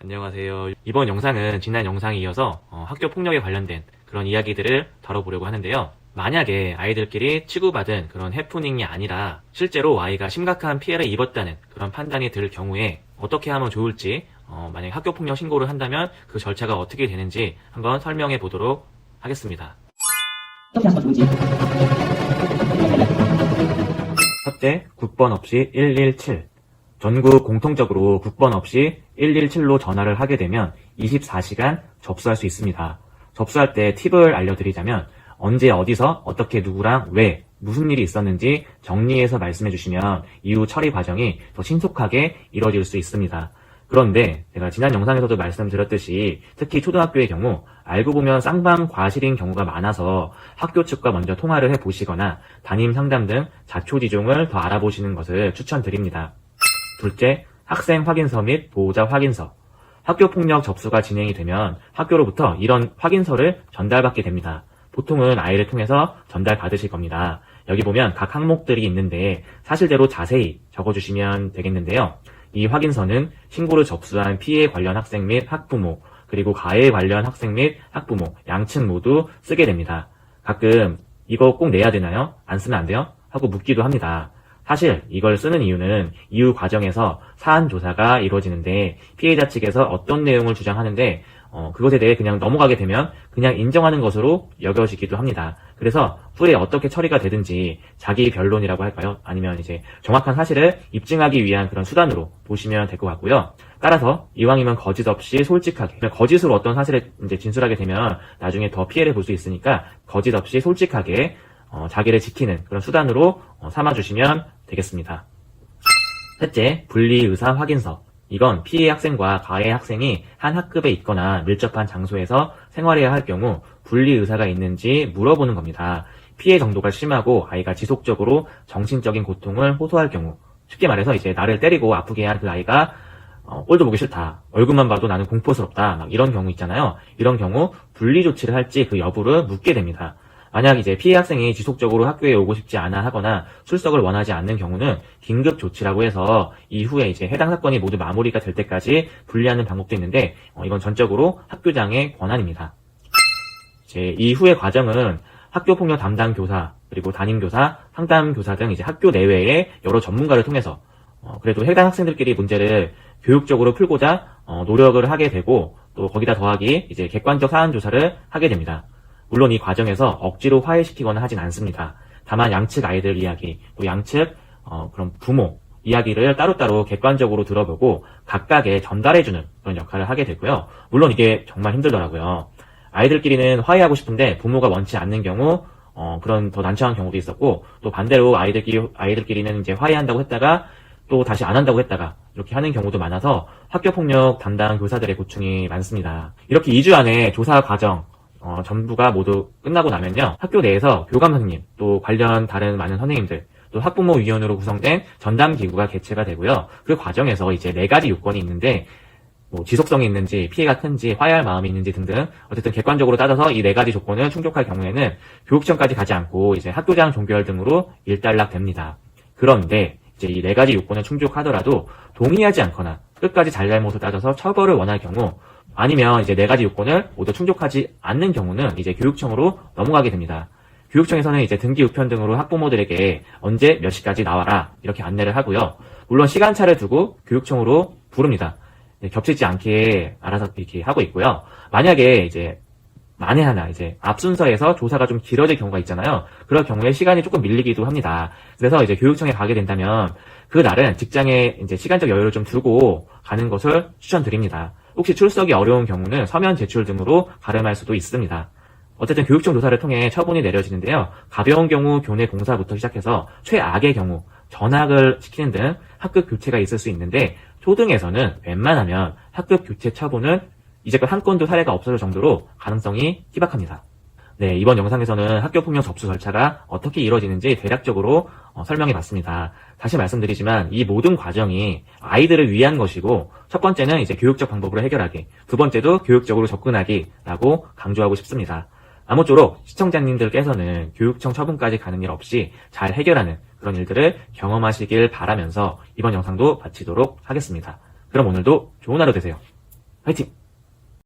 안녕하세요. 이번 영상은 지난 영상에 이어서 학교 폭력에 관련된 그런 이야기들을 다뤄보려고 하는데요. 만약에 아이들끼리 치고받은 그런 해프닝이 아니라 실제로 아이가 심각한 피해를 입었다는 그런 판단이 들 경우에 어떻게 하면 좋을지, 만약에 학교 폭력 신고를 한다면 그 절차가 어떻게 되는지 한번 설명해 보도록 하겠습니다. 어떻게 하시면 좋은지. 첫째, 국번 없이 117. 전국 공통적으로 국번 없이 117로 전화를 하게 되면 24시간 접수할 수 있습니다. 접수할 때 팁을 알려드리자면 언제 어디서 어떻게 누구랑 왜 무슨 일이 있었는지 정리해서 말씀해 주시면 이후 처리 과정이 더 신속하게 이루어질 수 있습니다. 그런데 제가 지난 영상에서도 말씀드렸듯이 특히 초등학교의 경우 알고 보면 쌍방 과실인 경우가 많아서 학교 측과 먼저 통화를 해보시거나 담임 상담 등 자초지종을 더 알아보시는 것을 추천드립니다. 둘째, 학생 확인서 및 보호자 확인서. 학교폭력 접수가 진행이 되면 학교로부터 이런 확인서를 전달받게 됩니다. 보통은 아이를 통해서 전달받으실 겁니다. 여기 보면 각 항목들이 있는데 사실대로 자세히 적어주시면 되겠는데요. 이 확인서는 신고를 접수한 피해 관련 학생 및 학부모, 그리고 가해 관련 학생 및 학부모, 양측 모두 쓰게 됩니다. 가끔 이거 꼭 내야 되나요? 안 쓰면 안 돼요? 하고 묻기도 합니다. 사실 이걸 쓰는 이유는 이후 과정에서 사안 조사가 이루어지는데 피해자 측에서 어떤 내용을 주장하는데 그것에 대해 그냥 넘어가게 되면 그냥 인정하는 것으로 여겨지기도 합니다. 그래서 후에 어떻게 처리가 되든지 자기 변론이라고 할까요? 아니면 이제 정확한 사실을 입증하기 위한 그런 수단으로 보시면 될 것 같고요. 따라서 이왕이면 거짓 없이 솔직하게, 거짓으로 어떤 사실을 이제 진술하게 되면 나중에 더 피해를 볼 수 있으니까 거짓 없이 솔직하게 자기를 지키는 그런 수단으로 삼아주시면 되겠습니다. 셋째, 분리의사 확인서. 이건 피해 학생과 가해 학생이 한 학급에 있거나 밀접한 장소에서 생활해야 할 경우 분리의사가 있는지 물어보는 겁니다. 피해 정도가 심하고 아이가 지속적으로 정신적인 고통을 호소할 경우, 쉽게 말해서 이제 나를 때리고 아프게 한 그 아이가 꼴도 보기 싫다, 얼굴만 봐도 나는 공포스럽다, 막 이런 경우 있잖아요. 이런 경우 분리 조치를 할지 그 여부를 묻게 됩니다. 만약 이제 피해 학생이 지속적으로 학교에 오고 싶지 않아 하거나 출석을 원하지 않는 경우는 긴급 조치라고 해서 이후에 이제 해당 사건이 모두 마무리가 될 때까지 분리하는 방법도 있는데 이건 전적으로 학교장의 권한입니다. 이제 이후의 과정은 학교폭력 담당 교사, 그리고 담임교사, 상담교사 등 이제 학교 내외의 여러 전문가를 통해서 그래도 해당 학생들끼리 문제를 교육적으로 풀고자 노력을 하게 되고, 또 거기다 더하기 이제 객관적 사안 조사를 하게 됩니다. 물론 이 과정에서 억지로 화해시키거나 하진 않습니다. 다만 양측 아이들 이야기, 또 양측 그런 부모 이야기를 따로따로 객관적으로 들어보고 각각에 전달해주는 그런 역할을 하게 되고요. 물론 이게 정말 힘들더라고요. 아이들끼리는 화해하고 싶은데 부모가 원치 않는 경우 그런 더 난처한 경우도 있었고, 또 반대로 아이들끼리는 이제 화해한다고 했다가 또 다시 안 한다고 했다가 이렇게 하는 경우도 많아서 학교폭력 담당 교사들의 고충이 많습니다. 이렇게 2주 안에 조사 과정 전부가 모두 끝나고 나면요, 학교 내에서 교감 선생님, 또 관련 다른 많은 선생님들, 또 학부모 위원으로 구성된 전담 기구가 개최가 되고요. 그 과정에서 이제 4가지 요건이 있는데 지속성이 있는지, 피해가 큰지, 화해할 마음이 있는지 등등, 어쨌든 객관적으로 따져서 이 4가지 조건을 충족할 경우에는 교육청까지 가지 않고 이제 학교장 종결 등으로 일단락됩니다. 그런데 이제 이 4가지 요건을 충족하더라도 동의하지 않거나 끝까지 잘잘못을 따져서 처벌을 원할 경우, 아니면 이제 4가지 요건을 모두 충족하지 않는 경우는 이제 교육청으로 넘어가게 됩니다. 교육청에서는 이제 등기 우편 등으로 학부모들에게 언제 몇 시까지 나와라 이렇게 안내를 하고요. 물론 시간차를 두고 교육청으로 부릅니다. 겹치지 않게 알아서 이렇게 하고 있고요. 만약에 이제 만에 하나 이제 앞 순서에서 조사가 좀 길어질 경우가 있잖아요. 그럴 경우에 시간이 조금 밀리기도 합니다. 그래서 이제 교육청에 가게 된다면 그 날은 직장에 이제 시간적 여유를 좀 두고 가는 것을 추천드립니다. 혹시 출석이 어려운 경우는 서면 제출 등으로 가름할 수도 있습니다. 어쨌든 교육청 조사를 통해 처분이 내려지는데요. 가벼운 경우 교내 공사부터 시작해서 최악의 경우 전학을 시키는 등 학급 교체가 있을 수 있는데, 초등에서는 웬만하면 학급 교체 처분은 이제껏 한 건도 사례가 없을 정도로 가능성이 희박합니다. 네, 이번 영상에서는 학교폭력 접수 절차가 어떻게 이루어지는지 대략적으로 설명해봤습니다. 다시 말씀드리지만 이 모든 과정이 아이들을 위한 것이고, 첫 번째는 이제 교육적 방법으로 해결하기, 두 번째도 교육적으로 접근하기라고 강조하고 싶습니다. 아무쪼록 시청자님들께서는 교육청 처분까지 가는 일 없이 잘 해결하는 그런 일들을 경험하시길 바라면서 이번 영상도 마치도록 하겠습니다. 그럼 오늘도 좋은 하루 되세요. 화이팅!